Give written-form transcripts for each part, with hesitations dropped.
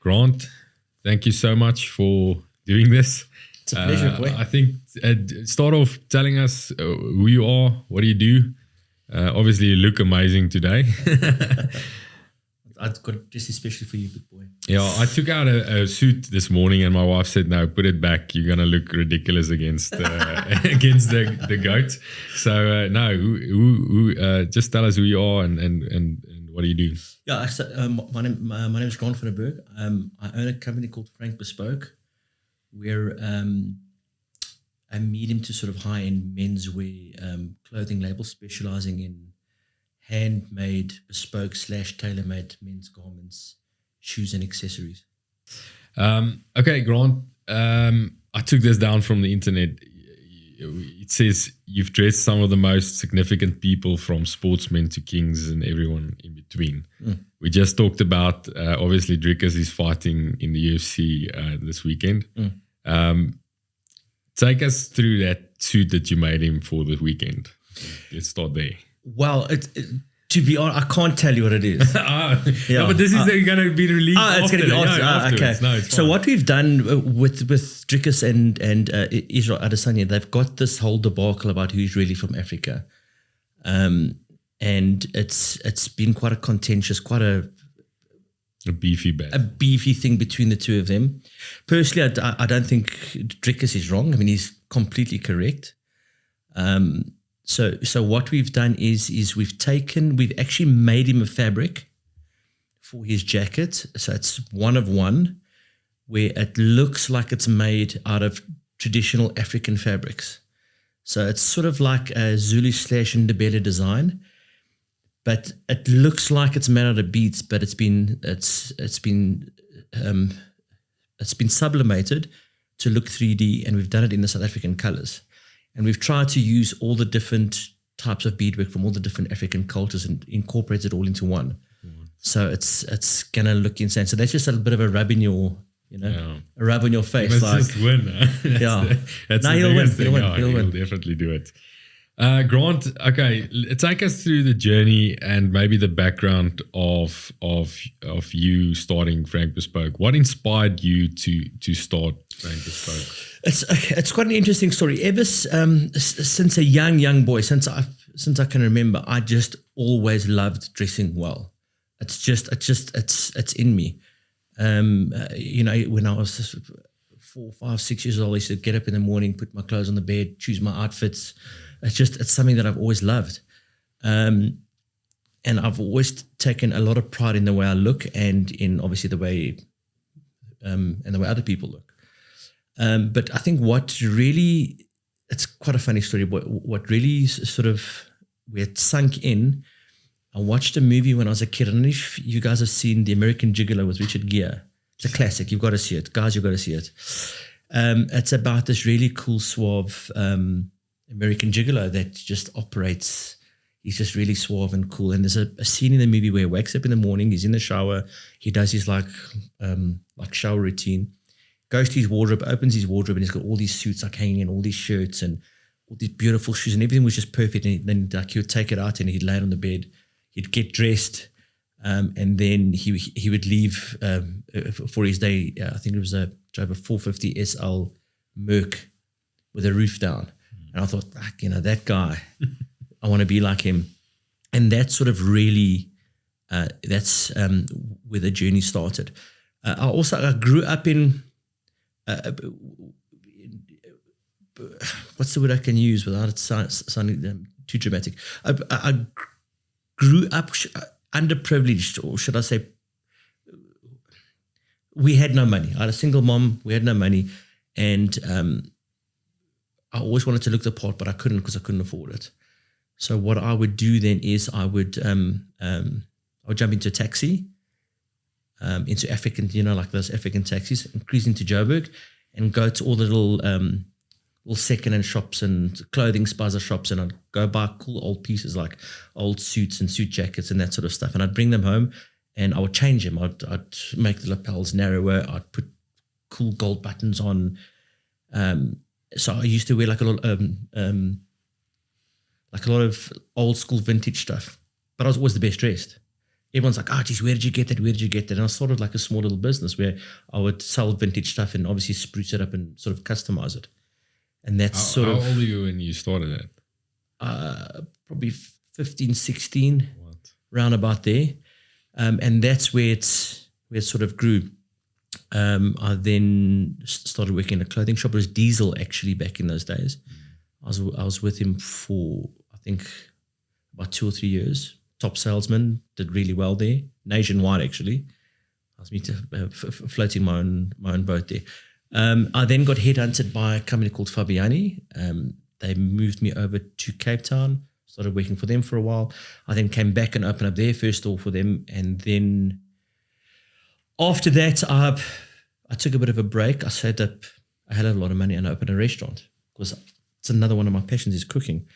Grant, thank you so much for doing this. It's a pleasure, boy. I think start off telling us who you are, what do you do? Obviously, you look amazing today. I've got it just especially for you, big boy. Yeah, I took out a suit this morning, and my wife said, "No, put it back. You're gonna look ridiculous against against the goat." So just tell us who you are and what do you do? Yeah, so, my name is Frank Bespoke. I own a company called Frank Bespoke. We're a medium to sort of high-end menswear clothing label specializing in handmade, bespoke / tailor-made men's garments, shoes and accessories. Okay, Grant, I took this down from the internet. It says you've dressed some of the most significant people, from sportsmen to kings and everyone in between. We just talked about, obviously, Drickus is fighting in the UFC this weekend. Take us through that suit that you made him for the weekend. Let's start there. Well, to be honest, I can't tell you what it is. No, but this is going to be released it's going to be afterwards. Okay. No, so what we've done with Drickus and Israel Adesanya, they've got this whole debacle about who's really from Africa. And it's been quite a contentious, quite a beefy bet. A beefy thing between the two of them. Personally, I don't think Drickus is wrong. I mean, he's completely correct. So what we've done is we've actually made him a fabric for his jacket. So it's one of one, where it looks like it's made out of traditional African fabrics. So it's sort of like a Zulu / Ndebele design, but it looks like it's made out of beads, but it's been sublimated to look 3D, and we've done it in the South African colors. And we've tried to use all the different types of beadwork from all the different African cultures and incorporate it all into one. So it's gonna look insane. So that's just a bit of a rub in your, a rub on your face. You must just win. He'll win. He'll definitely do it. Grant, okay, take us through the journey and maybe the background of you starting Frank Bespoke. What inspired you to start Frank Bespoke? It's quite an interesting story. Ever since a young boy, since I can remember, I just always loved dressing well. It's in me. When I was 4, 5, 6 years old, I used to get up in the morning, put my clothes on the bed, choose my outfits. It's something that I've always loved. And I've always taken a lot of pride in the way I look and in obviously the way other people look. But I think it's quite a funny story. What really sort of, where it sunk in, I watched a movie when I was a kid. I don't know if you guys have seen The American Gigolo with Richard Gere. It's a classic. You've got to see it. Guys, you've got to see it. It's about this really cool, suave American gigolo that just operates. He's just really suave and cool. And there's a scene in the movie where he wakes up in the morning, he's in the shower, he does his like shower routine, goes to his wardrobe, opens his wardrobe, and he's got all these suits like hanging in, all these shirts and all these beautiful shoes, and everything was just perfect. And then like he would take it out and he'd lay it on the bed, he'd get dressed, and then he would leave for his day. I think it was drove a 450 SL Merc with a roof down. And I thought, that guy, I want to be like him. And that sort of really, that's where the journey started. I grew up in, what's the word I can use without it sounding too dramatic? I grew up underprivileged, or should I say, we had no money. I had a single mom, we had no money. And I always wanted to look the part, but I couldn't because I couldn't afford it. So what I would do then is I would jump into a taxi into African, like those African taxis, and cruise into Joburg and go to all the little second-hand shops and clothing spaza shops, and I'd go buy cool old pieces like old suits and suit jackets and that sort of stuff. And I'd bring them home and I would change them. I'd make the lapels narrower. I'd put cool gold buttons on. So I used to wear like a lot of old school vintage stuff, but I was always the best dressed. Everyone's like, geez, where did you get that? Where did you get that? And I started like a small little business where I would sell vintage stuff and obviously spruce it up and sort of customize it. And that's How old were you when you started that? Probably 15, 16, What? round about there. And that's where it sort of grew. I then started working in a clothing shop. It was Diesel actually back in those days. I was with him for, I think, about 2 or 3 years. Top salesman, did really well there. Nationwide actually. I was floating my own boat there. I then got headhunted by a company called Fabiani. They moved me over to Cape Town, started working for them for a while. I then came back and opened up their first store for them. And then after that, I took a bit of a break. I set up, I had a lot of money and I opened a restaurant because it's another one of my passions is cooking.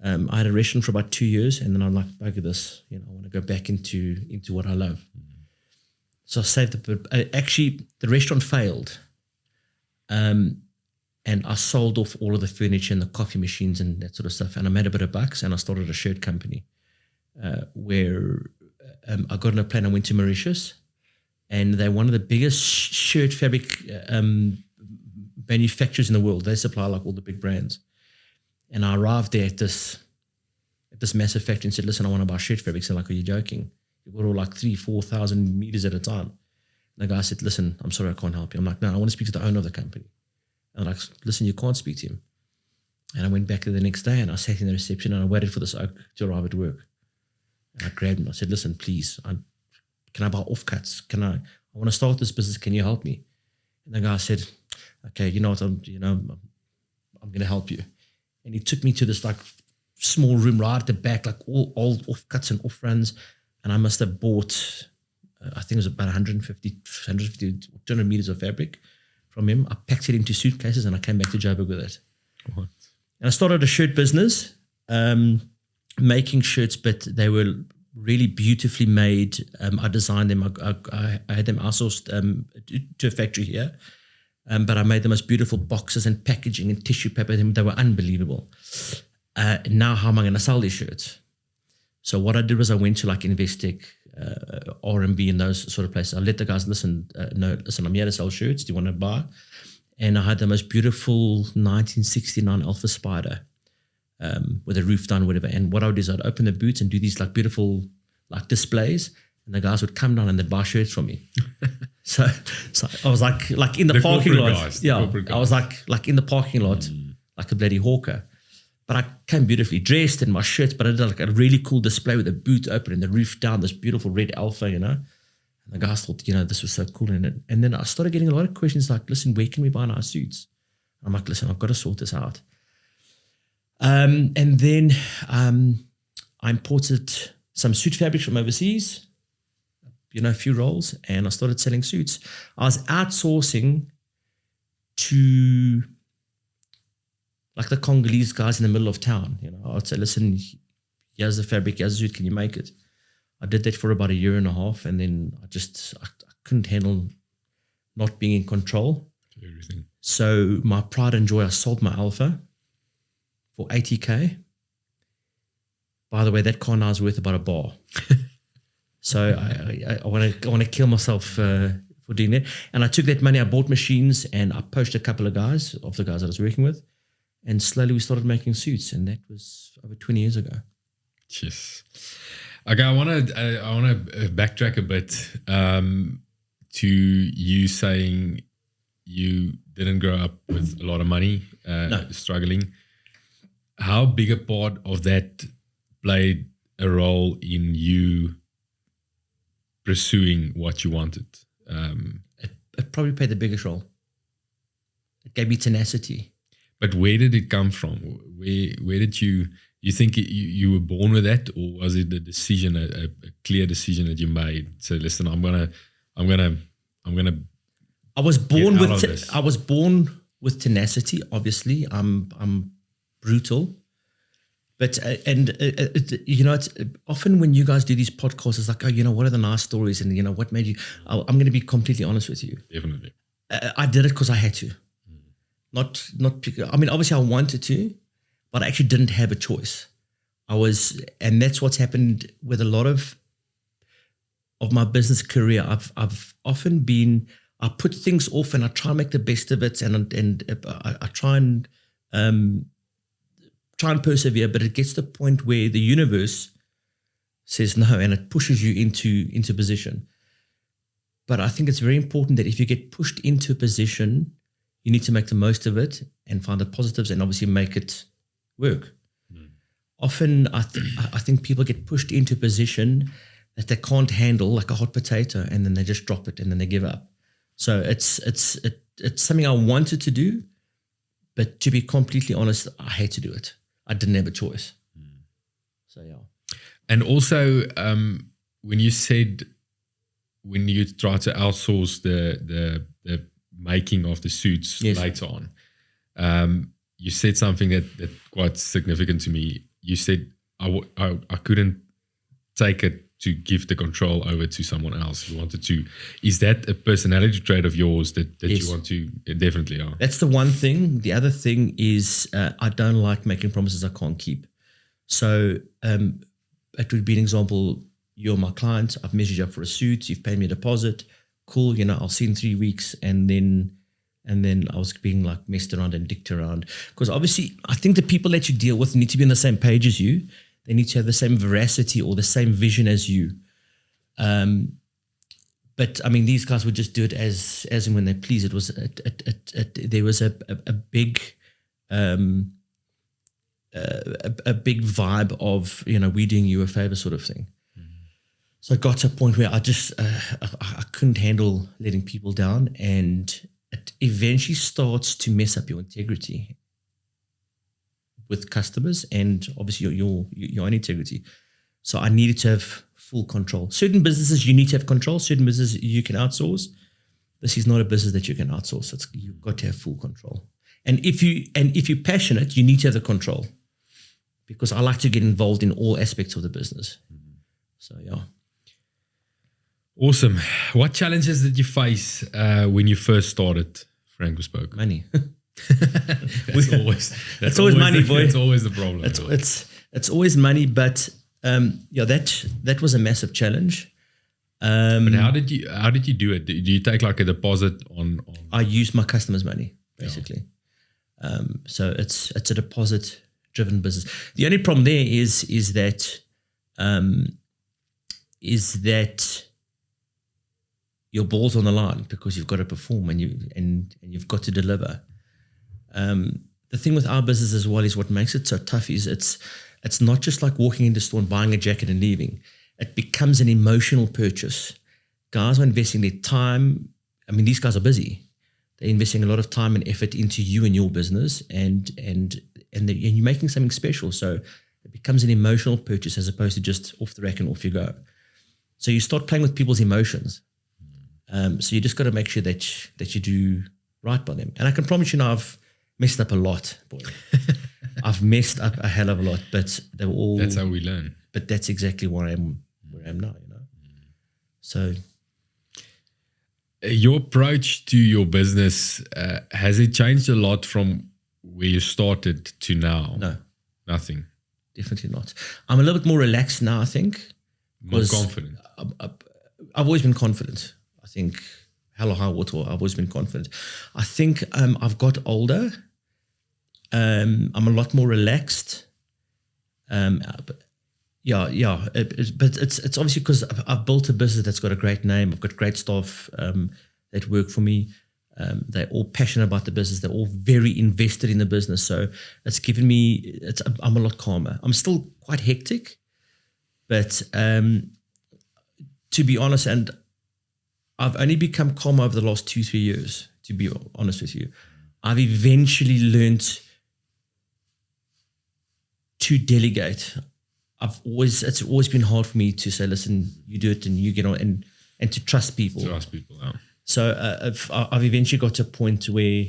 I had a restaurant for about 2 years and then I'm like, bugger this, I want to go back into what I love. So I saved up. Actually, the restaurant failed. And I sold off all of the furniture and the coffee machines and that sort of stuff. And I made a bit of bucks and I started a shirt company where I got on a plane. I went to Mauritius and they're one of the biggest shirt fabric manufacturers in the world. They supply like all the big brands. And I arrived there at this massive factory and said, listen, I want to buy shirt fabrics. They're like, are you joking? You've got all like 3,000-4,000 meters at a time. And the guy said, listen, I'm sorry, I can't help you. I'm like, no, I want to speak to the owner of the company. And I'm like, listen, you can't speak to him. And I went back there the next day and I sat in the reception and I waited for this oak to arrive at work. And I grabbed him. I said, listen, please, can I buy offcuts? I want to start this business. Can you help me? And the guy said, okay, you know what, I'm going to help you. And he took me to this like small room right at the back, like all old offcuts and off runs. And I must have bought, I think it was about 150, 200 meters of fabric from him. I packed it into suitcases and I came back to Joburg with it. What? And I started a shirt business, making shirts, but they were really beautifully made. I designed them. I had them outsourced to a factory here. But I made the most beautiful boxes and packaging and tissue paper. They were unbelievable. Now how am I going to sell these shirts? So what I did was I went to like Investec, R&B and those sort of places. I let the guys listen, I'm here to sell shirts. Do you want to buy? And I had the most beautiful 1969 Alpha Spider with a roof down, whatever. And what I would do is I'd open the boots and do these like beautiful like displays. And the guys would come down and they'd buy shirts from me. So I was like in the parking lot. Guys, I was like in the parking lot, like a bloody hawker. But I came beautifully dressed in my shirts, but I did like a really cool display with the boot open and the roof down, this beautiful red Alpha, And the guys thought, this was so cool. And then I started getting a lot of questions like, listen, where can we buy nice suits? I'm like, listen, I've got to sort this out. And then I imported some suit fabrics from overseas, a few rolls, and I started selling suits. I was outsourcing to like the Congolese guys in the middle of town. I'd say, listen, here's the fabric, here's the suit, can you make it? I did that for about 1.5 years, and then I couldn't handle not being in control. Everything. So my pride and joy, I sold my Alpha for 80K. By the way, that car now is worth about a bar. So I want to kill myself for doing that. And I took that money, I bought machines, and I poached a couple of guys, of the guys I was working with, and slowly we started making suits, and that was over 20 years ago. Yes. Okay, I want to backtrack a bit to you saying you didn't grow up with a lot of money, No. struggling. How big a part of that played a role in you pursuing what you wanted? It probably played the biggest role. It gave me tenacity. But where did it come from? Where did you think you were born with that, or was it a decision, a clear decision that you made? So listen, I'm I'm gonna. I was born Get out of this. I was born with tenacity. Obviously, I'm brutal, but it's often when you guys do these podcasts, it's like, oh, what are the nice stories, and what made you? I'm going to be completely honest with you. Definitely. I did it because I had to, not. I mean, obviously, I wanted to, but I actually didn't have a choice. And that's what's happened with a lot of my business career. I've often been. I put things off and I try and make the best of it, and I try and persevere. But it gets to the point where the universe says no, and it pushes you into position. But I think it's very important that if you get pushed into a position, you need to make the most of it and find the positives, and obviously make it work. Often, I think people get pushed into a position that they can't handle, like a hot potato, and then they just drop it and then they give up. So it's something I wanted to do, but to be completely honest, I had to do it. I didn't have a choice. So yeah. And also, when you try to outsource the making of the suits later on, you said something that quite significant to me. You said I couldn't take it to give the control over to someone else. You wanted to. Is that a personality trait of yours that Yes. you want to? Definitely are. That's the one thing. The other thing is I don't like making promises I can't keep. So it would be an example. You're my client. I've measured you up for a suit. You've paid me a deposit. Cool. I'll see you in 3 weeks. And then I was being like messed around and dicked around. Because obviously, I think the people that you deal with need to be on the same page as you. They need to have the same veracity or the same vision as you. But I mean, these guys would just do it as and when they please. It was there was a big big vibe of we doing you a favor sort of thing. So it got to a point where I just I couldn't handle letting people down, and it eventually starts to mess up your integrity with customers, and obviously your own integrity. So I needed to have full control. Certain businesses you need to have control. Certain businesses you can outsource. This is not a business that you can outsource. You've got to have full control. And if you're passionate, you need to have the control, because I like to get involved in all aspects of the business. So yeah. Awesome. What challenges did you face when you first started Frank Bespoke? Money. That's always money, boy. It's always the problem. It's always money, but that was a massive challenge. But how did you do it? Do you take like a deposit on? I used my customers' money basically. So it's a deposit driven business. The only problem there is that your ball's on the line, because you've got to perform and you've got to deliver. The thing with our business as well is what makes it so tough is it's not just like walking into the store and buying a jacket and leaving. It becomes an emotional purchase. Guys are investing their time. I mean, these guys are busy. They're investing a lot of time and effort into you and your business, and you're making something special. So it becomes an emotional purchase as opposed to just off the rack and off you go. So you start playing with people's emotions. So you just got to make sure that you do right by them. And I can promise you now, I've messed up a lot, boy. I've messed up a hell of a lot, but they were all. That's how we learn. But that's exactly where I am now. So your approach to your business, has it changed a lot from where you started to now? No, nothing. Definitely not. I'm a little bit more relaxed now, I think. More confident. I've always been confident. I think hell or high water, I've always been confident. I think I've got older. I'm a lot more relaxed. But it's obviously because I've built a business that's got a great name. I've got great staff that work for me. They're all passionate about the business. They're all very invested in the business. So it's given me. I'm a lot calmer. I'm still quite hectic, but to be honest, and I've only become calm over the last 2-3 years, to be honest with you. I've eventually learned to delegate. It's always been hard for me to say, listen, you do it and you get on. And and to trust people. Yeah. So I've eventually got to a point where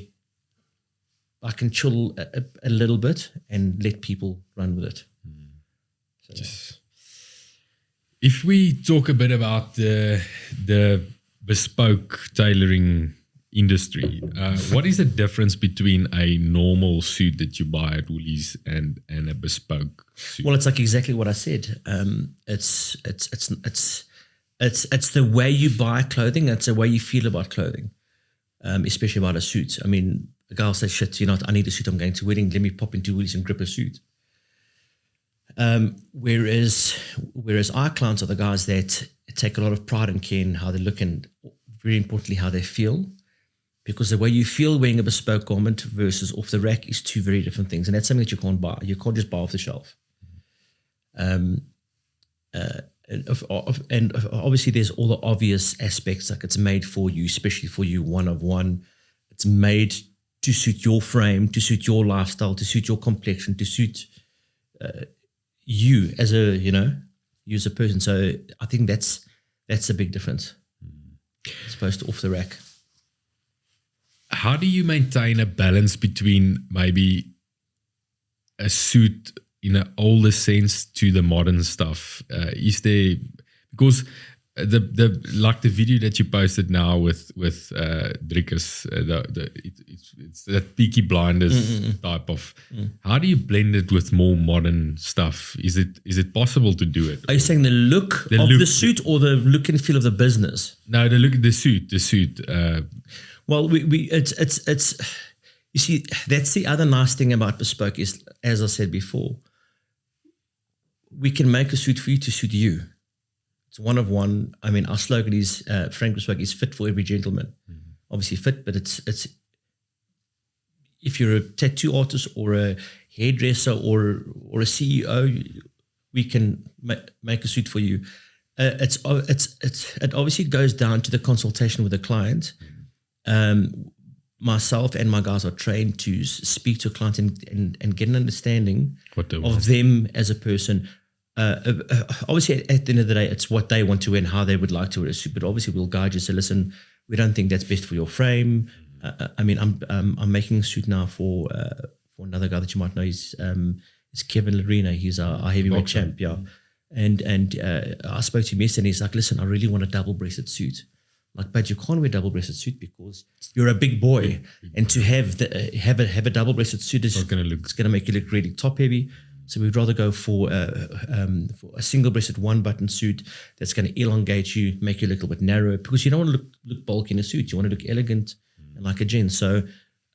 I can chill a little bit and let people run with it. So, if we talk a bit about the bespoke tailoring industry, what is the difference between a normal suit that you buy at Woolies and a bespoke suit? Well, it's like exactly what I said. It's the way you buy clothing. It's the way you feel about clothing, especially about a suit. I mean, a guy will say, "Shit, I need a suit. I'm going to a wedding. Let me pop into Woolies and grip a suit." Whereas our clients are the guys that take a lot of pride and care in how they look and, very importantly, how they feel. Because the way you feel wearing a bespoke garment versus off the rack is two very different things. And that's something that you can't buy. You can't just buy off the shelf. And obviously there's all the obvious aspects, like it's made for you, especially for you, one of one. It's made to suit your frame, to suit your lifestyle, to suit your complexion, to suit you as a person. So I think that's a big difference as opposed to off the rack. How do you maintain a balance between maybe a suit in an older sense to the modern stuff? Is there, because the video that you posted now with Drickers, it's that Peaky Blinders type of. How do you blend it with more modern stuff? Is it possible to do it? Are you saying the look of the suit or the look and feel of the business? No, the suit. Well, it's you see, that's the other nice thing about bespoke is, as I said before, we can make a suit for you to suit you. It's one of one. I mean, our slogan is Frank Bespoke is fit for every gentleman. Obviously fit, but it's if you're a tattoo artist or a hairdresser or a CEO, we can make a suit for you. It obviously goes down to the consultation with the client. Myself and my guys are trained to speak to a client and get an understanding of them as a person. Obviously, at the end of the day, it's what they want to wear and how they would like to wear a suit. But obviously, we'll guide you. So listen, we don't think that's best for your frame. I mean, I'm making a suit now for another guy that you might know. He's Kevin Larena. He's our heavyweight champ. Yeah, and I spoke to him yesterday. And he's like, listen, I really want a double-breasted suit. I'm like, but you can't wear a double-breasted suit because you're a big boy, and to have a double-breasted suit is going to make you look really top-heavy. So we'd rather go for a single-breasted one-button suit that's going to elongate you, make you look a little bit narrow, because you don't want to look bulky in a suit. You want to look elegant and like a gent. So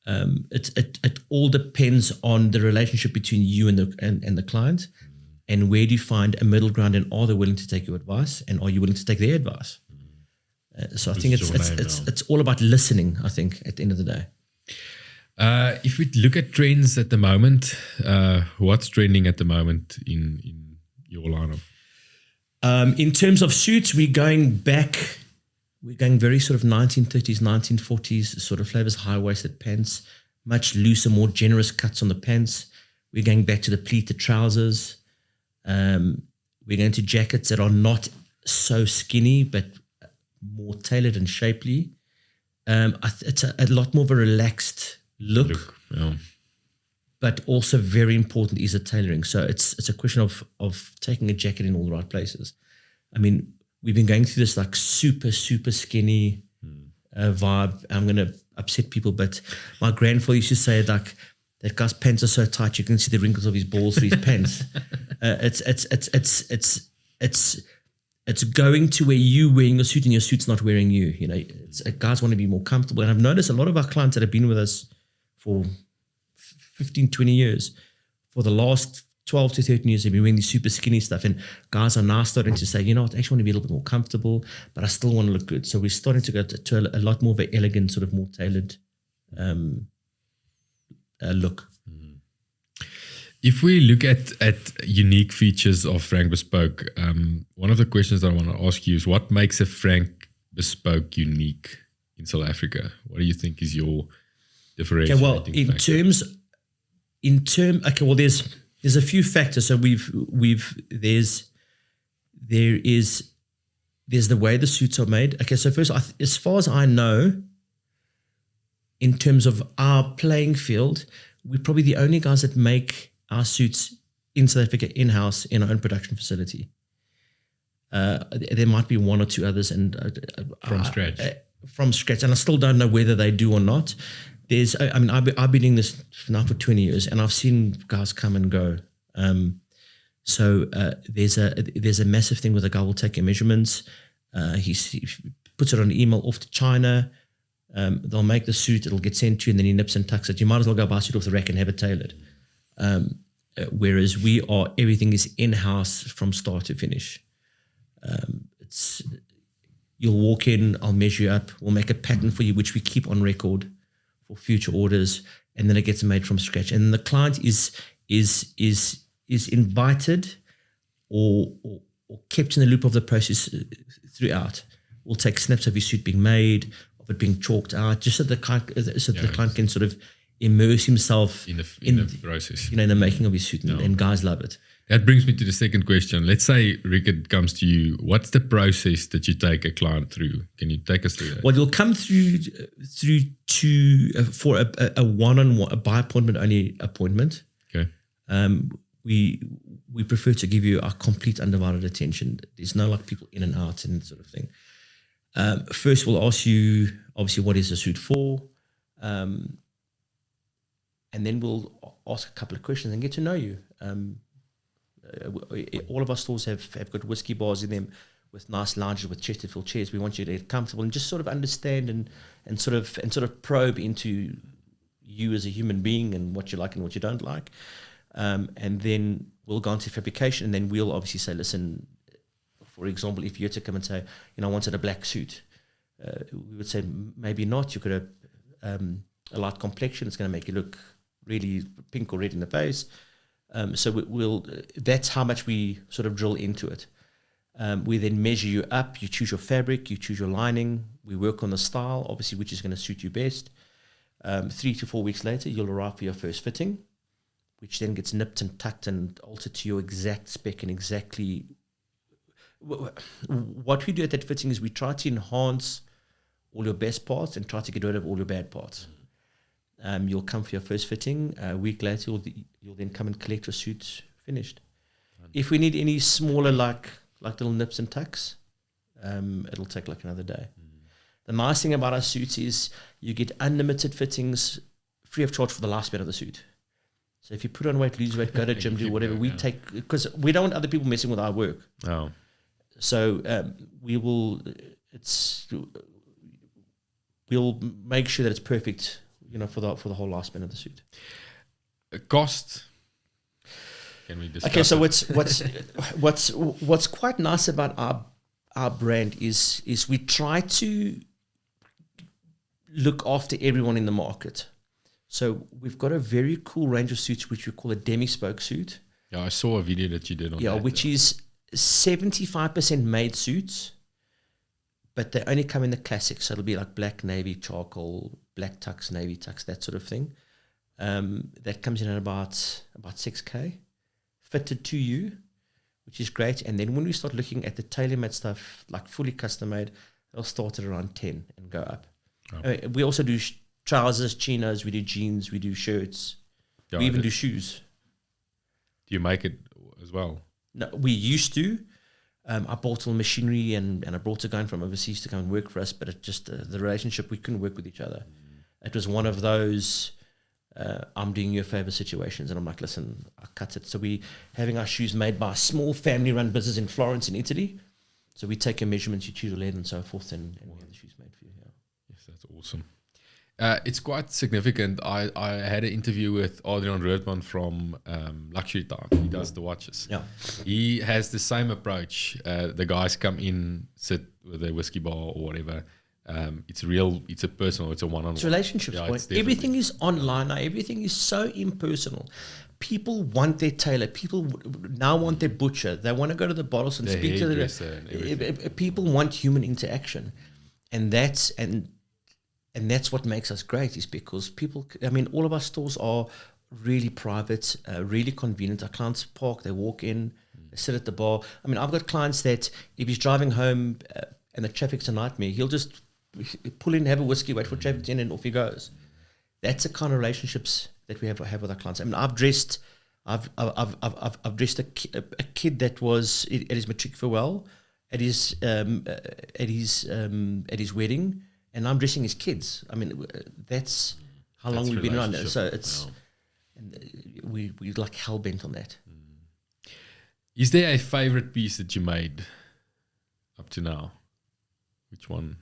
it all depends on the relationship between you and the client, and where do you find a middle ground, and are they willing to take your advice, and are you willing to take their advice? So I think it's all about listening, I think, at the end of the day. If we look at trends at the moment, what's trending at the moment in your lineup? In terms of suits, we're going very sort of 1930s, 1940s sort of flavors, high-waisted pants, much looser, more generous cuts on the pants. We're going back to the pleated trousers. We're going to jackets that are not so skinny, but more tailored and shapely. It's a lot more of a relaxed look, yeah. But also very important is the tailoring. So it's a question of taking a jacket in all the right places. I mean, we've been going through this like super skinny vibe. I'm going to upset people, but my grandfather used to say like, that guy's pants are so tight you can see the wrinkles of his balls through his pants. It's going to where you wearing a suit and your suit's not wearing you. You know, guys want to be more comfortable. And I've noticed a lot of our clients that have been with us for 15, 20 years, for the last 12 to 13 years, they've been wearing these super skinny stuff. And guys are now starting to say, you know what, I actually want to be a little bit more comfortable, but I still want to look good. So we're starting to go to a lot more of an elegant, sort of more tailored look. If we look at unique features of Frank Bespoke, one of the questions that I want to ask you is, what makes a Frank Bespoke unique in South Africa? What do you think is your differentiating factor? There's a few factors. So there is there's the way the suits are made. Okay, so first, as far as I know, in terms of our playing field, we're probably the only guys that make our suits in South Africa in-house in our own production facility. There might be one or two others, and from scratch. From scratch, and I still don't know whether they do or not. I've been doing this now for 20 years, and I've seen guys come and go. So there's a massive thing where the guy will take your measurements. He puts it on an email off to China. They'll make the suit. It'll get sent to you, and then he nips and tucks it. You might as well go buy a suit off the rack and have it tailored. Whereas everything is in-house from start to finish. You'll walk in, I'll measure you up, we'll make a pattern for you, which we keep on record for future orders, and then it gets made from scratch. And the client is invited or kept in the loop of the process throughout. We'll take snaps of your suit being made, of it being chalked out, just so the client can sort of immerse himself in the process, in the making of his suit, and guys love it. That brings me to the second question. Let's say Rickard comes to you. What's the process that you take a client through? Can you take us through that? Well, you'll come through for a one-on-one, a by appointment only appointment. Okay. We prefer to give you our complete undivided attention. There's no like people in and out and that sort of thing. First, we'll ask you obviously what is the suit for, and then we'll ask a couple of questions and get to know you. All of our stores have got whiskey bars in them with nice lounges with Chesterfield chairs. We want you to get comfortable and just sort of understand and sort of probe into you as a human being and what you like and what you don't like. And then we'll go into fabrication, and then we'll obviously say, listen, for example, if you had to come and say, I wanted a black suit, we would say maybe not. You could have a light complexion. It's going to make you look really pink or red in the face. So we'll that's how much we sort of drill into it. We then measure you up. You choose your fabric. You choose your lining. We work on the style, obviously, which is going to suit you best. 3 to 4 weeks later, you'll arrive for your first fitting, which then gets nipped and tucked and altered to your exact spec and exactly. What we do at that fitting is we try to enhance all your best parts and try to get rid of all your bad parts. You'll come for your first fitting. A week later, you'll then come and collect your suit finished. If we need any smaller, like little nips and tucks, it'll take like another day. The nice thing about our suits is you get unlimited fittings free of charge for the lifespan of the suit. So if you put on weight, lose weight, go to gym, do whatever, we take, because we don't want other people messing with our work. Oh. So we'll make sure that it's perfect, for the whole lifespan of the suit. Cost. Can we discuss? Okay, so what's quite nice about our brand is we try to look after everyone in the market. So we've got a very cool range of suits which we call a demi-spoke suit. Yeah, I saw a video that you did on that. Which is 75% made suits, but they only come in the classics. So it'll be like black, navy, charcoal, black tux, navy tux, that sort of thing. That comes in at about 6K, fitted to you, which is great. And then when we start looking at the tailor-made stuff, like fully custom-made, they'll start at around 10 and go up. Oh. We also do trousers, chinos, we do jeans, we do shirts, we even do shoes. Do you make it as well? No, we used to. I bought all machinery and I brought a guy from overseas to come and work for us, but it just the relationship, we couldn't work with each other. It was one of those I'm doing you a favor situations, and I'm like, listen, I cut it. So we having our shoes made by a small family-run business in Florence in Italy. So we take a measurement, you choose a lead and so forth, and we have the shoes made for you. Yeah. Yes, that's awesome. It's quite significant. I had an interview with Adrian Roodman from Luxury Time. He does the watches. Yeah. He has the same approach. The guys come in, sit with a whiskey bar or whatever. It's real. It's a personal. It's a one-on-one. It's relationships. Yeah, everything is online now. Everything is so impersonal. People want their tailor. People now want their butcher. They want to go to the bottles and speak to the. People want human interaction, and that's what makes us great. Is because people. I mean, all of our stores are really private, really convenient. Our clients park. They walk in. sit at the bar. I mean, I've got clients that if he's driving home and the traffic's a nightmare, he'll just pull in, have a whiskey, wait for traffic to end, and off he goes. That's the kind of relationships that we have with our clients. I mean, I've dressed a kid that was at his matric farewell, at his wedding, and I'm dressing his kids. I mean, that's how long we've been around. So it's we like hell bent on that. Is there a favorite piece that you made up to now? Which one?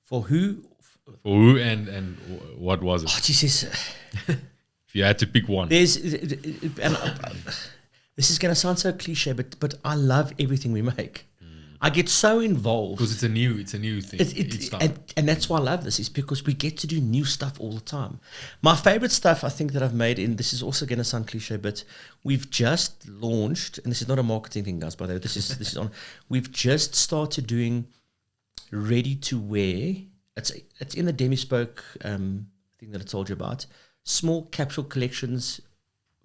For who? For who and what was it? Oh, Jesus. If you had to pick one. This is going to sound so cliche, but I love everything we make. I get so involved. Because it's a new thing. And that's why I love this, is because we get to do new stuff all the time. My favorite stuff I think that I've made, and this is also going to sound cliche, but we've just launched, and this is not a marketing thing, guys, by the way, this is on, we've just started doing ready to wear. It's in the Bespoke thing that I told you about. Small capsule collections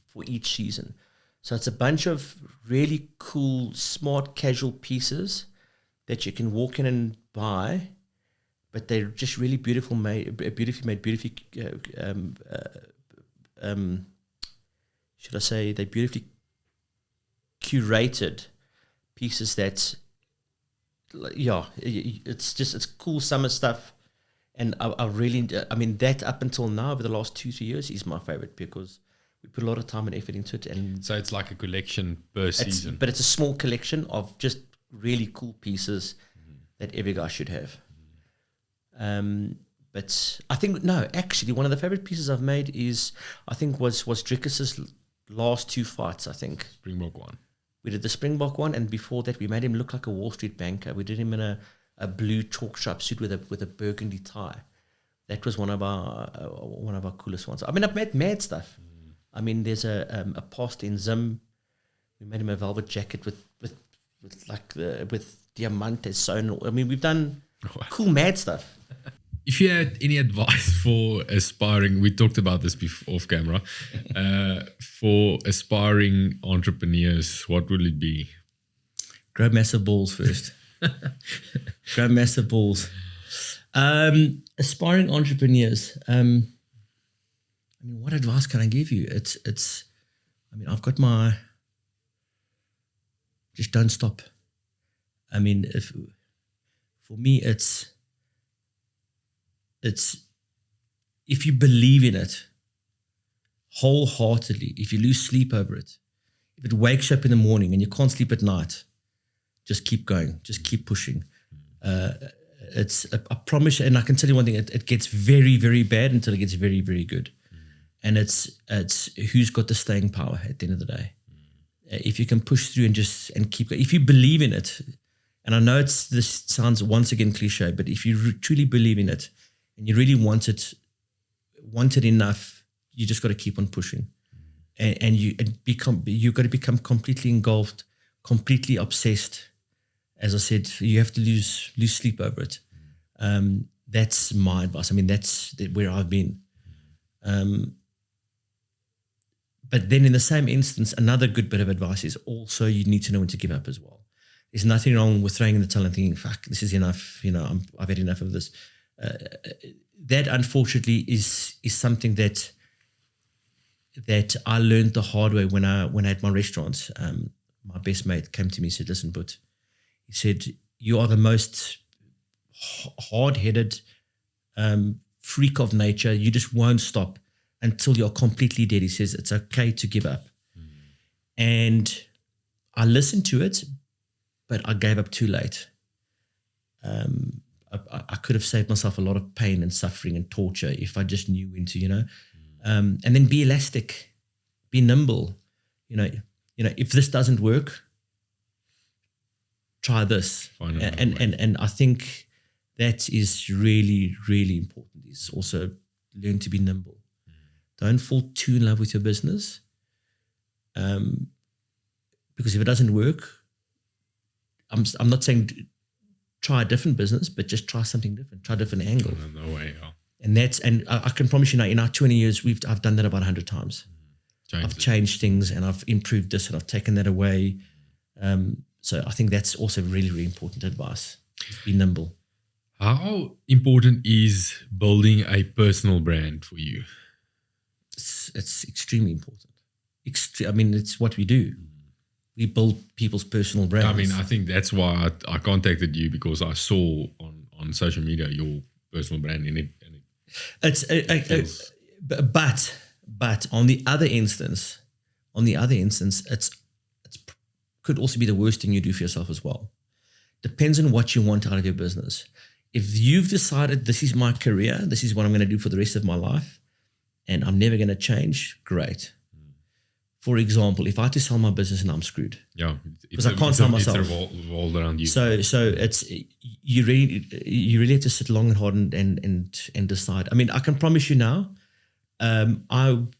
for each season. So it's a bunch of really cool, smart, casual pieces that you can walk in and buy, but they're just really beautifully made, should I say, they're beautifully curated pieces that, yeah, it's cool summer stuff. And I really, I mean, that up until now, over the last 2-3 years, is my favorite, because we put a lot of time and effort into it. And so it's like a collection per season. But it's a small collection of just really cool pieces that every guy should have. But I think, no, actually, one of the favorite pieces I've made was Drickus's last 2 fights, I think. Springbok one. We did the Springbok one, and before that, we made him look like a Wall Street banker. We did him in a blue chalk stripe suit with a burgundy tie. That was one of our coolest ones. I mean, I've made mad stuff. I mean, there's a post in Zim. We made him a velvet jacket with diamantes sewn. I mean, we've done cool mad stuff. If you had any advice for aspiring, we talked about this before off camera, for aspiring entrepreneurs, what would it be? Grow massive balls first. Grow massive balls. Aspiring entrepreneurs. I mean, what advice can I give you? It's. I mean, I've got my. Just don't stop. I mean, for me, it's. If you believe in it wholeheartedly, if you lose sleep over it, if it wakes you up in the morning and you can't sleep at night, just keep going, just keep pushing. I promise you, and I can tell you one thing, it gets very, very bad until it gets very, very good. And it's who's got the staying power at the end of the day. If you can push through and keep going, if you believe in it, and I know this sounds once again cliche, but if you truly believe in it and you really want it enough, you just got to keep on pushing, and you've got to become completely engulfed, completely obsessed. As I said, you have to lose sleep over it. That's my advice. I mean, that's where I've been. But then in the same instance, another good bit of advice is also you need to know when to give up as well. There's nothing wrong with throwing in the towel and thinking, fuck, this is enough. I've had enough of this. That unfortunately is something that I learned the hard way when I had my restaurants. My best mate came to me and said, listen, but he said, you are the most hard-headed freak of nature. You just won't stop until you're completely dead. He says, it's okay to give up. And I listened to it, but I gave up too late. I could have saved myself a lot of pain and suffering and torture if I just knew when to, and then be elastic, be nimble. If this doesn't work, try this. And I think that is really, really important, is also learn to be nimble. Don't fall too in love with your business. Because if it doesn't work, I'm not saying try a different business, but just try something different, try a different angle. No way. Yeah. And I can promise you now, in our 20 years, I've done that about 100 times. I've changed things and I've improved this and I've taken that away. So I think that's also really, really important advice. Be nimble. How important is building a personal brand for you? It's extremely important. It's what we do. We build people's personal brands. I mean, I think that's why I contacted you, because I saw on social media your personal brand in it. But on the other instance, it's could also be the worst thing you do for yourself as well. Depends on what you want out of your business. If you've decided this is my career, this is what I'm going to do for the rest of my life, and I'm never going to change, great. For example, if I had to sell my business and I'm screwed. Yeah. Because I can't sell myself. It's revolved around you. So it's you really have to sit long and hard and decide. I mean, I can promise you now, I've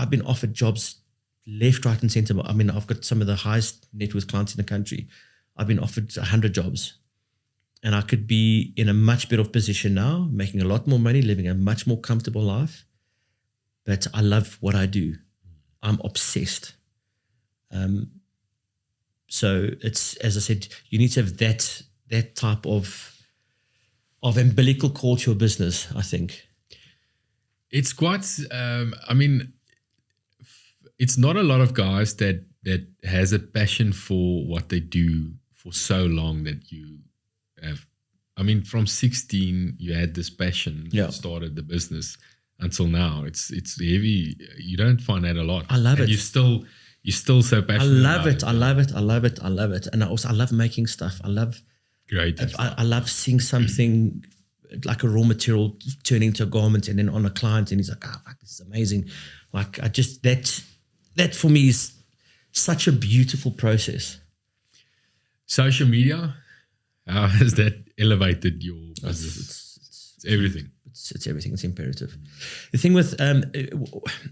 been offered jobs left, right, and center. I mean, I've got some of the highest net worth clients in the country. I've been offered 100 jobs. And I could be in a much better position now, making a lot more money, living a much more comfortable life. But I love what I do. I'm obsessed. So it's, as I said, you need to have that type of umbilical cord to your business, I think. It's quite, I mean, it's not a lot of guys that has a passion for what they do for so long that you have. I mean, from 16, you had this passion, started the business until now. It's heavy. You don't find that a lot. I love it. You're still so passionate. I love it. And I love making stuff. I love I love seeing something like a raw material turn into a garment and then on a client and he's like, oh, fuck, this is amazing. Like I just, that for me is such a beautiful process. Social media, how has that elevated your business? It's everything. It's everything. It's imperative. The thing with,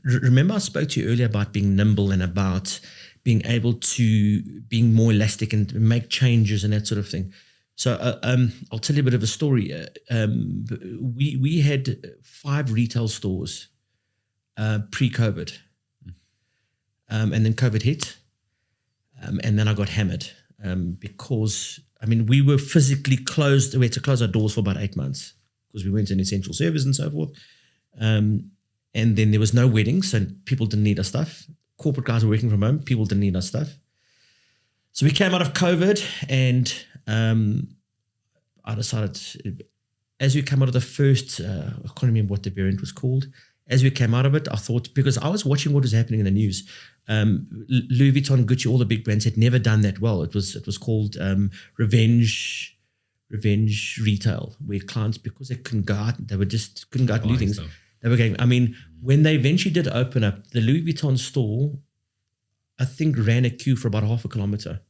remember I spoke to you earlier about being nimble and about being able to being more elastic and make changes and that sort of thing. So I'll tell you a bit of a story. We had 5 retail stores pre-COVID. And then COVID hit. And then I got hammered because, I mean, we were physically closed. We had to close our doors for about 8 months because we weren't an essential service and so forth. And then there was no weddings, so people didn't need our stuff. Corporate guys were working from home. People didn't need our stuff. So we came out of COVID and I decided, as we came out of the first, I can't remember what the variant was called. As we came out of it, I thought, because I was watching what was happening in the news, Louis Vuitton, Gucci, all the big brands had never done that well. It was called revenge retail, where clients, because they couldn't go out, they couldn't go out and do things. They were going, I mean, when they eventually did open up, the Louis Vuitton store, I think ran a queue for about half a kilometer.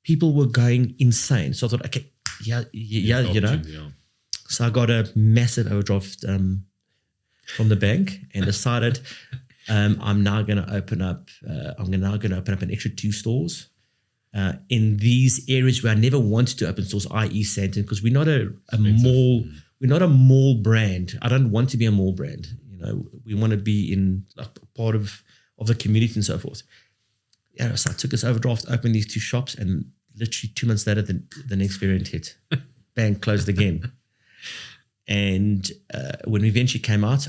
People were going insane. So I thought, okay, yeah, you know. Yeah. So I got a massive overdraft from the bank and decided I'm now going to open up. I'm now going to open up an extra 2 stores in these areas where I never wanted to open stores, i.e. Sandton, because we're not a mall. We're not a mall brand. I don't want to be a mall brand. You know, we want to be in like part of the community and so forth. Yeah, so I took this overdraft, opened these 2 shops, and literally 2 months later, the next variant hit. Bang, closed again. And when we eventually came out,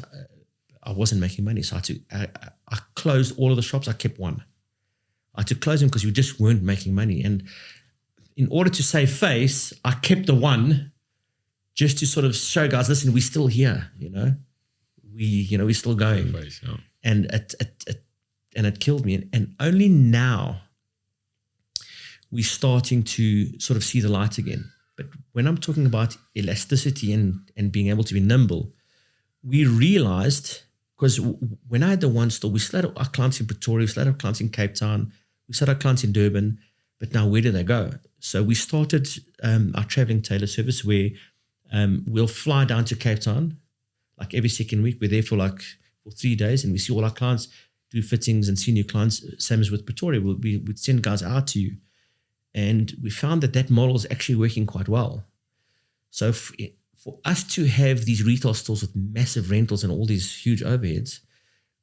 I wasn't making money. So I closed all of the shops. I kept 1. I had to close them because we just weren't making money. And in order to save face, I kept the 1 just to sort of show guys, listen, we're still here, you know. We're still going. Face, yeah. And it killed me. And only now we're starting to sort of see the light again. But when I'm talking about elasticity and being able to be nimble, we realized, because when I had the 1 store, we still had our clients in Pretoria, we still had our clients in Cape Town, we still had our clients in Durban, but now where do they go? So we started our traveling tailor service where we'll fly down to Cape Town, like every second week. We're there for 3 days and we see all our clients, do fittings and see new clients. Same as with Pretoria, we'd send guys out to you. And we found that model is actually working quite well. So for us to have these retail stores with massive rentals and all these huge overheads,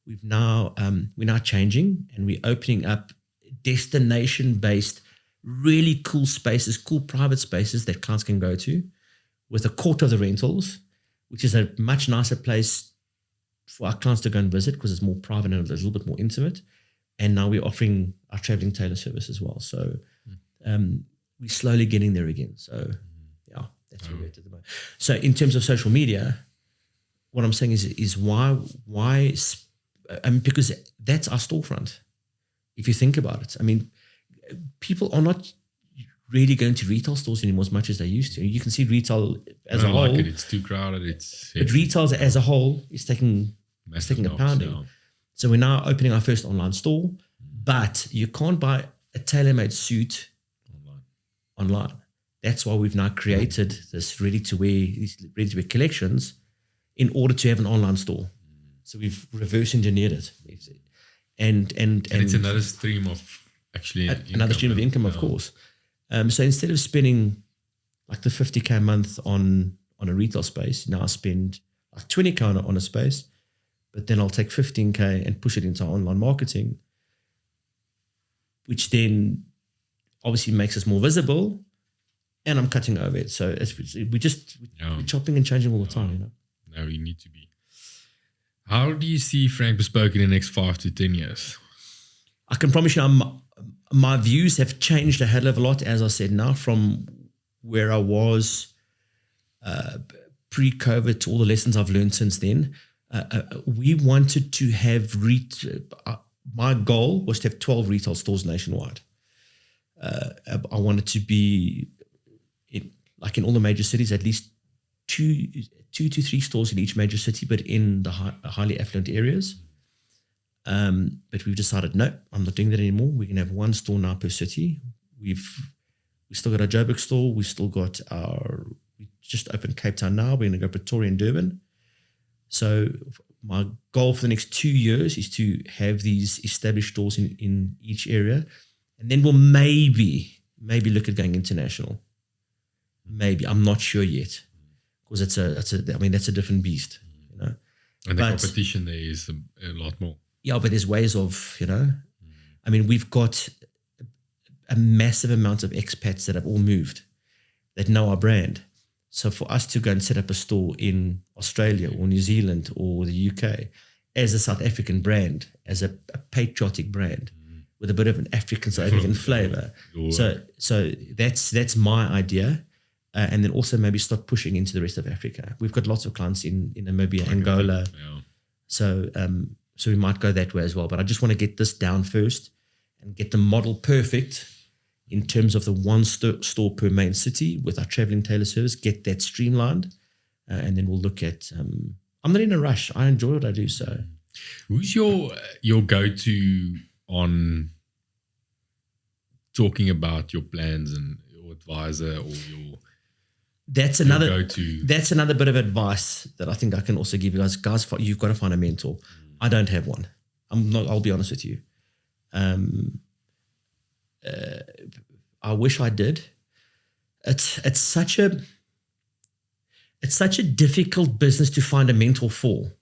we're now changing, and we're opening up destination-based, really cool spaces, cool private spaces that clients can go to, with a quarter of the rentals, which is a much nicer place for our clients to go and visit because it's more private and a little bit more intimate. And now we're offering our traveling tailor service as well. So we're slowly getting there again. So yeah, that's where we're at the moment. So in terms of social media, what I'm saying is why because that's our storefront. If you think about it, I mean, people are not really going to retail stores anymore as much as they used to. You can see retail as a whole. It's too crowded. But retail as a whole is taking a pounding. Yeah. So we're now opening our first online store, but you can't buy a tailor-made suit online. That's why we've now created this ready-to-wear collections in order to have an online store. So we've reverse engineered it. And it's another stream of another stream of income, of course. So instead of spending like the 50K a month on a retail space, now I spend like 20K on a space, but then I'll take 15K and push it into online marketing, which then obviously makes us more visible, and I'm cutting over it. So we're chopping and changing all the time, you know. No, we need to be. How do you see Frank Bespoke in the next 5 to 10 years? I can promise you my views have changed a hell of a lot, as I said, now from where I was pre-COVID to all the lessons I've learned since then. We wanted to have my goal was to have 12 retail stores nationwide. I wanted to be in all the major cities, at least two to three stores in each major city, but in the highly affluent areas. But we've decided, no, I'm not doing that anymore. We can have one store now per city. We still got our Joburg store. We still got we just opened Cape Town now. We're going to go Pretoria and Durban. So my goal for the next 2 years is to have these established stores in each area. And then we'll maybe look at going international. Maybe. I'm not sure yet. Because that's a different beast, you know. And the competition there is a lot more. Yeah, but there's ways of, you know. I mean, we've got a massive amount of expats that have all moved, that know our brand. So for us to go and set up a store in Australia or New Zealand or the UK as a South African brand, as a patriotic brand with a bit of an African South African flavor. So that's my idea. And then also maybe start pushing into the rest of Africa. We've got lots of clients in Namibia, Angola. Yeah. So we might go that way as well. But I just want to get this down first and get the model perfect in terms of the one store per main city with our traveling tailor service, get that streamlined. And then we'll look at, I'm not in a rush. I enjoy what I do. So who's your go-to on talking about your plans and your advisor or your... That's another bit of advice that I think I can also give you guys. Guys, you've got to find a mentor. I don't have one. I'll be honest with you. I wish I did. It's such a difficult business to find a mentor for.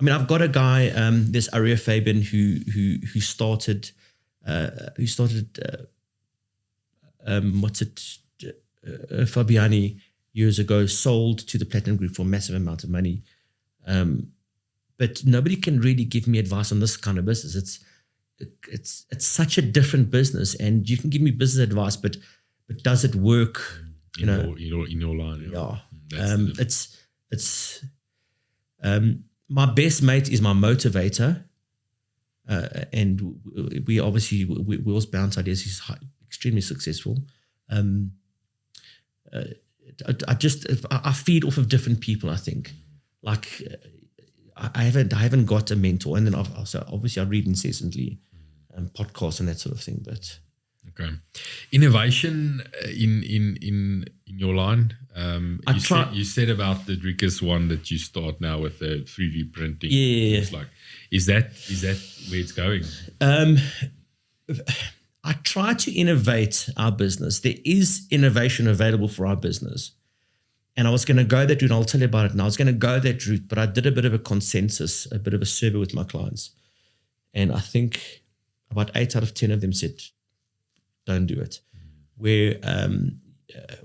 I mean, I've got a guy. There's Aria Fabian who started. Fabiani years ago, sold to the Platinum Group for a massive amount of money. But nobody can really give me advice on this kind of business. It's such a different business, and you can give me business advice, but does it work? In your line. Yeah. It's my best mate is my motivator, and we obviously Will's bounce ideas. He's extremely successful. I feed off of different people. I think, like, I haven't got a mentor, and then obviously I read incessantly, podcasts and that sort of thing. But okay, innovation in your line. You said about the Drickus one that you start now with the 3D printing. Yeah. It's like, is that where it's going? I try to innovate our business. There is innovation available for our business. And I was going to go that route, and I'll tell you about it now. I was going to go that route, but I did a bit of a consensus, a bit of a survey with my clients. And I think about 8 out of 10 of them said, don't do it. Where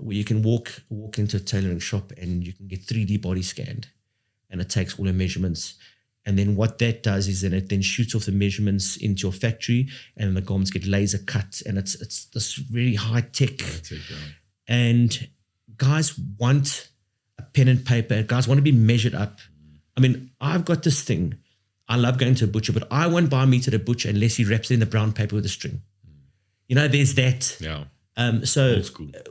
you can walk into a tailoring shop and you can get 3D body scanned, and it takes all the measurements. And then what that does is then it then shoots off the measurements into your factory, and the garments get laser cut, and it's this really high tech. And guys want a pen and paper. Guys want to be measured up. I mean, I've got this thing. I love going to a butcher, but I won't buy meat at a butcher unless he wraps it in the brown paper with a string. You know, there's that. Yeah. So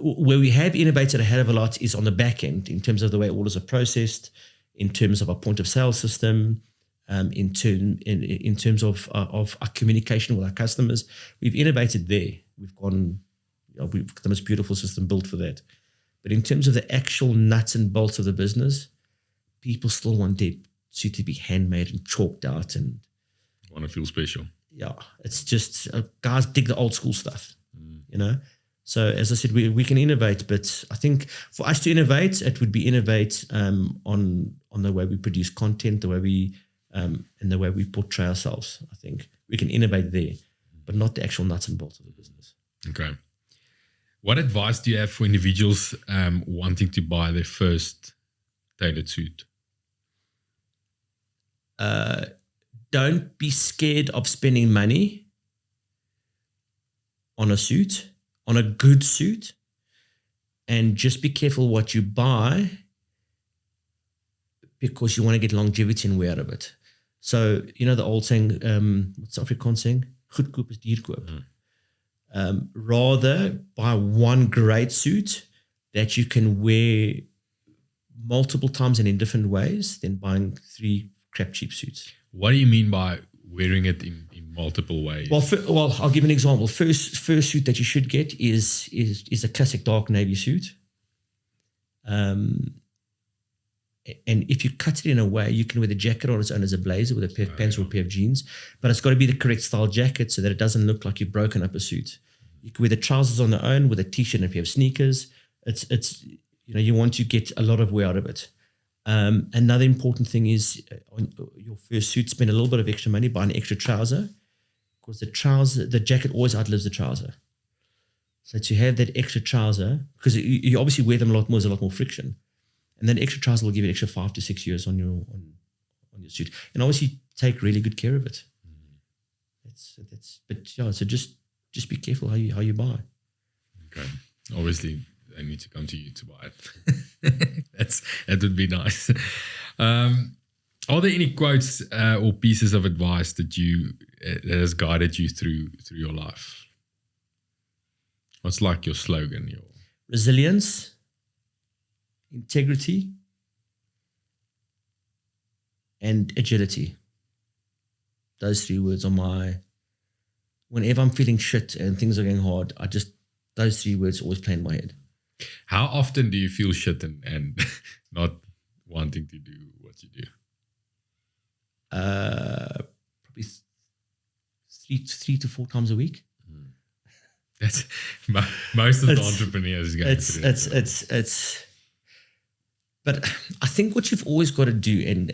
where we have innovated a hell of a lot is on the back end in terms of the way orders are processed, in terms of our point of sale system, in terms of our communication with our customers. We've innovated there. We've got the most beautiful system built for that. But in terms of the actual nuts and bolts of the business, people still want their suit to be handmade and chalked out, and want to feel special. Yeah, it's just guys dig the old school stuff, you know. So as I said, we can innovate, but I think for us to innovate, it would be innovate on the way we produce content, the way we and the way we portray ourselves. I think we can innovate there, but not the actual nuts and bolts of the business. Okay. What advice do you have for individuals wanting to buy their first tailored suit? Don't be scared of spending money on a suit, on a good suit, and just be careful what you buy, because you want to get longevity and wear out of it. So, you know the old saying, what's the Afrikaans saying? Goedkoop is duurkoop. Rather buy one great suit that you can wear multiple times and in different ways than buying 3 crap cheap suits. What do you mean by wearing it in multiple ways? Well, I'll give an example. First suit that you should get is a classic dark navy suit. And if you cut it in a way, you can wear the jacket on its own as a blazer with a pair of pants or a pair of jeans, but it's got to be the correct style jacket so that it doesn't look like you've broken up a suit. You can wear the trousers on their own with a t-shirt and a pair of sneakers. It's you want to get a lot of wear out of it. Another important thing is on your first suit, spend a little bit of extra money, buy an extra trouser, because the jacket always outlives the trouser. So to have that extra trouser, because you obviously wear them a lot more, there's a lot more friction. And then extra trouser will give you an extra 5 to 6 years on your suit. And obviously take really good care of it. So just be careful how you buy. Okay. Obviously they need to come to you to buy it. That would be nice. Are there any quotes or pieces of advice that has guided you through your life? What's like your slogan? Resilience, integrity, and agility. Those 3 words are whenever I'm feeling shit and things are going hard, those 3 words always play in my head. How often do you feel shit and not wanting to do what you do? Probably 3 to 4 times a week. That's most of the entrepreneurs going through. But I think what you've always got to do, and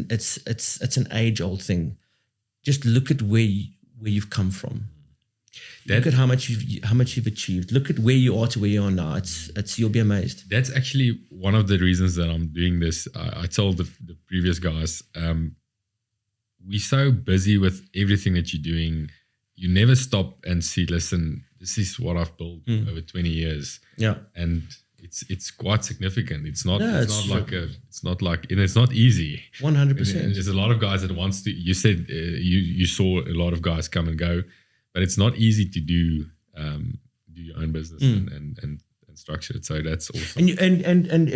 it's an age-old thing. Just look at where you've come from. Look at how much you've achieved. Look at where you are to where you are now. You'll be amazed. That's actually one of the reasons that I'm doing this. I told the previous guys, we're so busy with everything that you're doing. You never stop and see, listen, this is what I've built over 20 years. Yeah. And it's quite significant. It's not easy. 100%. And there's a lot of guys that wants to, you said you saw a lot of guys come and go, but it's not easy to do your own business and structure it. So that's awesome. And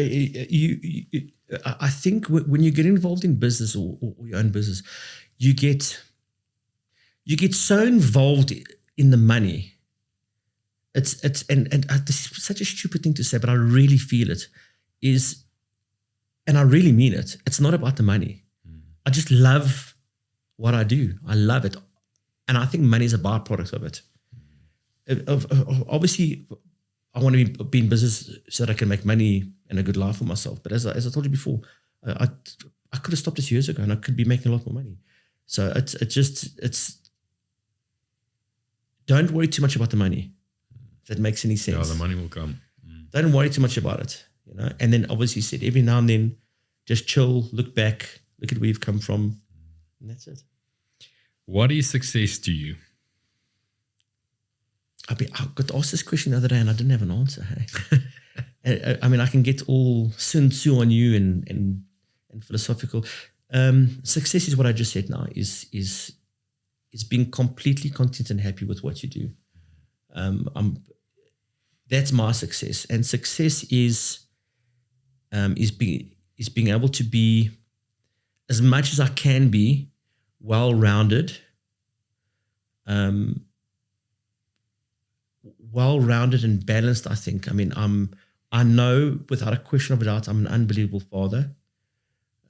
I think when you get involved in business or your own business, you get so involved in the money. This is such a stupid thing to say, but I really feel it is, and I really mean it. It's not about the money. I just love what I do. I love it. And I think money is a byproduct of it. Obviously, I want to be in business so that I can make money and a good life for myself. But as I told you before, I could have stopped this years ago and I could be making a lot more money. So it's don't worry too much about the money. If that makes any sense. Yeah, the money will come. Don't worry too much about it, you know. And then obviously you said every now and then, just chill, look back, look at where you've come from, and that's it. What is success to you? I got asked this question the other day and I didn't have an answer. Hey? I mean, I can get all Sun Tzu on you and philosophical. Success is what I just said now, is being completely content and happy with what you do. That's my success. And success is being able to be, as much as I can be, well-rounded, and balanced, I think. I mean, I know without a question of a doubt, I'm an unbelievable father.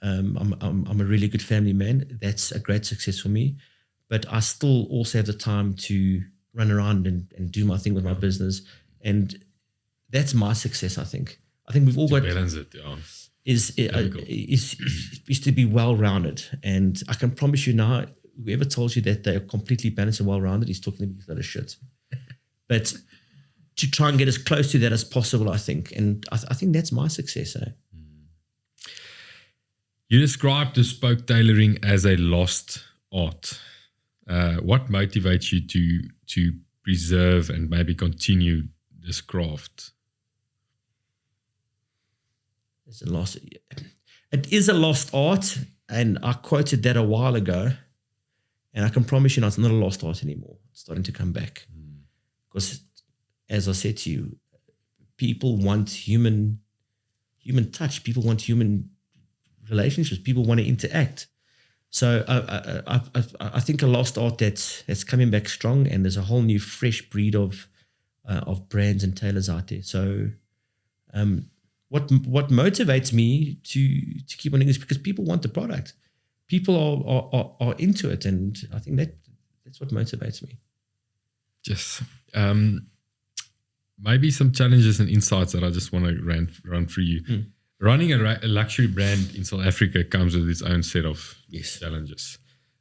I'm a really good family man. That's a great success for me. But I still also have the time to run around and do my thing with my business. And that's my success, I think. I think we've all got... balance it, yeah. Is to be well-rounded. And I can promise you now, whoever tells you that they're completely balanced and well-rounded, he's talking to me a lot of shit. But to try and get as close to that as possible, I think. And I think that's my success. Eh? You described bespoke tailoring as a lost art. What motivates you to preserve and maybe continue this craft? It is a lost art, and I quoted that a while ago, and I can promise you now it's not a lost art anymore. It's starting to come back. Because, as I said to you, people want human touch. People want human relationships. People want to interact. So I think a lost art that's coming back strong, and there's a whole new fresh breed of brands and tailors out there. So what motivates me to keep on doing this, because people want the product. People are into it, and I think that's what motivates me. Yes. Maybe some challenges and insights that I just want to run through you. Running a luxury brand in South Africa comes with its own set of challenges.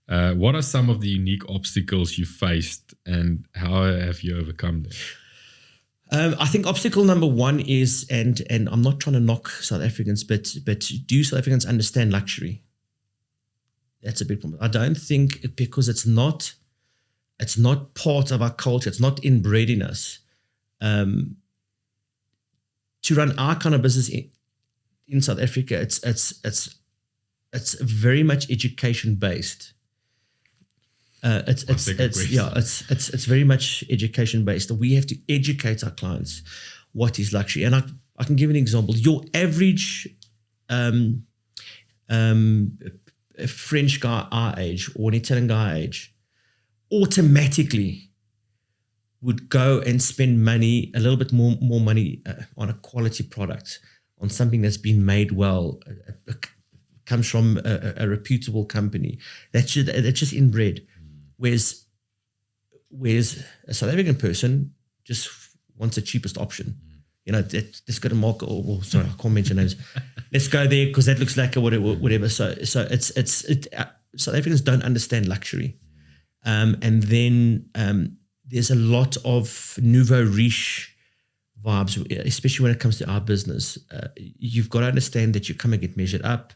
What are some of the unique obstacles you faced, and how have you overcome them? I think obstacle number one is, and I'm not trying to knock South Africans, but do South Africans understand luxury? That's a big problem. I don't think, because it's not part of our culture, it's not inbred in us. To run our kind of business in South Africa, it's very much education based. It's very much education based. We have to educate our clients what is luxury. And I can give an example. Your average French guy our age, or an Italian guy our age, automatically would go and spend money, a little bit more money on a quality product, on something that's been made well, comes from a reputable company. That's just inbred. Whereas a South African person just wants the cheapest option. You know, let's go to market, or sorry, I can't mention names. Let's go there because that looks like whatever. So South Africans don't understand luxury. And then there's a lot of nouveau riche vibes, especially when it comes to our business. You've got to understand that you come and get measured up.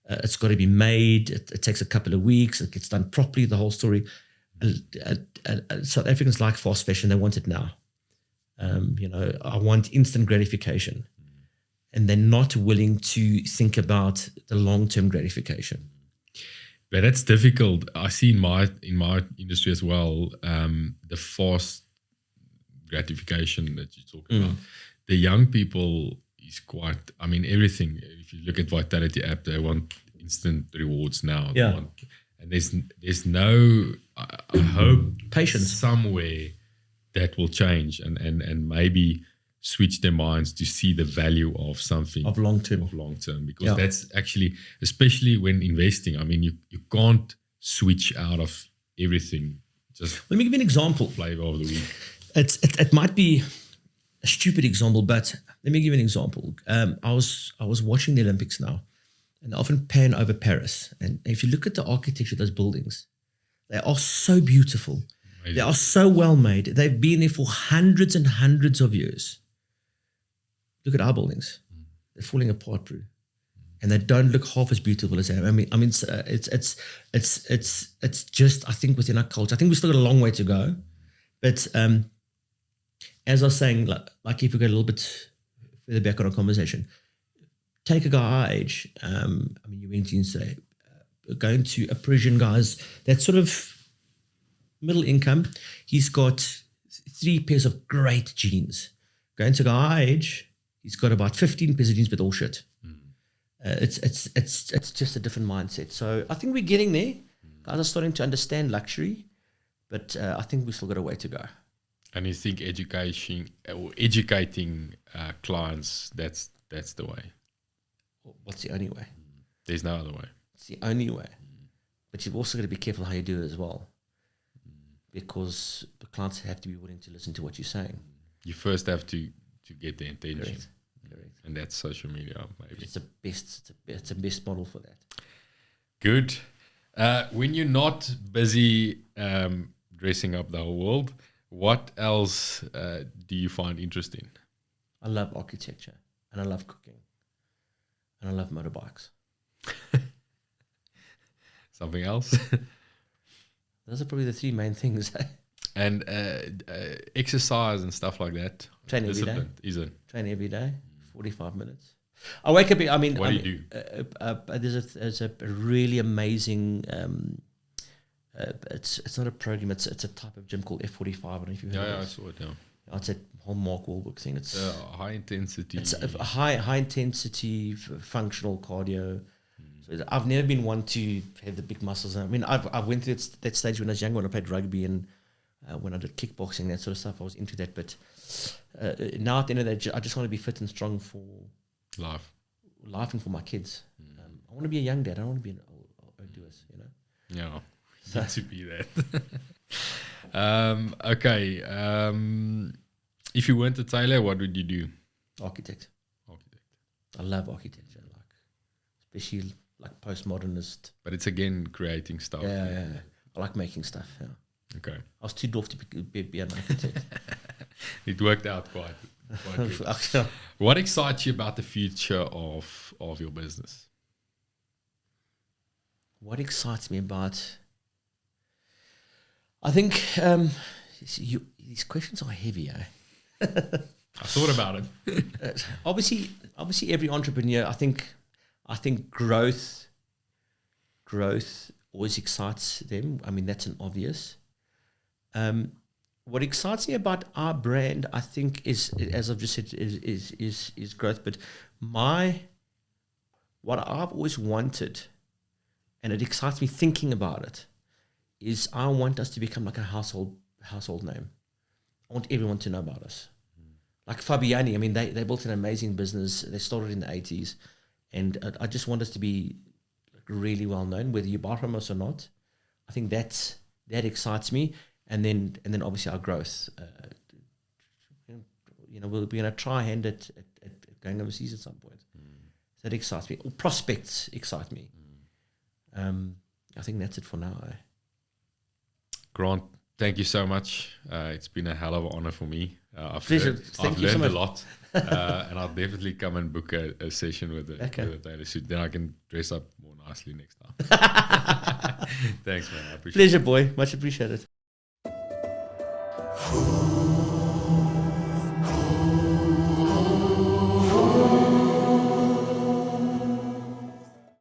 It's got to be made. It takes a couple of weeks. It gets done properly, the whole story. South Africans like fast fashion. They want it now. I want instant gratification. And they're not willing to think about the long-term gratification. But that's difficult. I see in my industry as well, the fast gratification that you talk about. The young people is quite, I mean, everything. If you look at Vitality app, they want instant rewards now. Yeah. And there's no, I hope, patience somewhere that will change and maybe switch their minds to see the value of something of long term, because that's actually, especially when investing, I mean, you can't switch out of everything. Just let me give you an example. Flavor of the week. It might be a stupid example, but let me give you an example. I was watching the Olympics now, and they often pan over Paris. And if you look at the architecture of those buildings, they are so beautiful. Amazing. They are so well made. They've been there for hundreds and hundreds of years. Look at our buildings; they're falling apart, bro. And they don't look half as beautiful as they are. I mean, it's just, I think, within our culture. I think we've still got a long way to go, but as I was saying, like if we go a little bit further back on our conversation, take a guy our age. I mean, you went in say going to a Parisian guy's that's sort of middle income. He's got 3 pairs of great jeans. Going to a guy our age, he's got about 15 pairs of jeans, but all shit. It's just a different mindset. So I think we're getting there. Guys are starting to understand luxury, but I think we still got a way to go. And you think educating clients, that's the way? What's the only way? There's no other way. It's the only way. But you've also got to be careful how you do it as well, because the clients have to be willing to listen to what you're saying. You first have to get their attention. Correct. And that's social media, maybe. It's the best model for that. Good. When you're not busy dressing up the whole world, what else do you find interesting? I love architecture, and I love cooking, and I love motorbikes. Something else? Those are probably the 3 main things. And exercise and stuff like that. Train every day. Is it? Train every day, 45 minutes. I wake up. I mean, what do you do? There's a really amazing. It's not a program. It's a type of gym called F45. I don't know if you've heard of it. Yeah, I saw it now. It's a whole Mark Wahlberg thing. It's high intensity. It's a high intensity functional cardio. So I've never been one to have the big muscles. I mean, I went through that stage when I was younger, when I played rugby and when I did kickboxing, that sort of stuff. I was into that, but now at the end of the day, I just want to be fit and strong for life and for my kids. I want to be a young dad. I don't want to be an old doers, you know. Yeah, so. To be that. Okay. If you weren't a tailor, what would you do? Architect. I love architecture, especially postmodernist. But it's again creating stuff. Yeah. I like making stuff. Yeah. Okay. I was too dwarf to be an architect. It worked out quite good. What excites you about the future of your business? What excites me about? I think these questions are heavy. I thought about it. Obviously, every entrepreneur. I think growth always excites them. I mean, that's an obvious. What excites me about our brand, I think, is, as I've just said, is growth. But what I've always wanted, and it excites me thinking about it, is I want us to become like a household name. I want everyone to know about us. Like Fabiani, I mean, they built an amazing business. They started in the 80s, and I just want us to be really well known, whether you buy from us or not. I think that excites me. And then obviously our growth. We're going to try hand at going overseas at some point. So that excites me. Prospects excite me. I think that's it for now. Grant, thank you so much. It's been a hell of an honor for me. I've Thank you learned so a lot, and I'll definitely come and book a session with a tailor suit. Then I can dress up more nicely next time. Thanks, man. I appreciate it. Pleasure, boy. Much appreciated.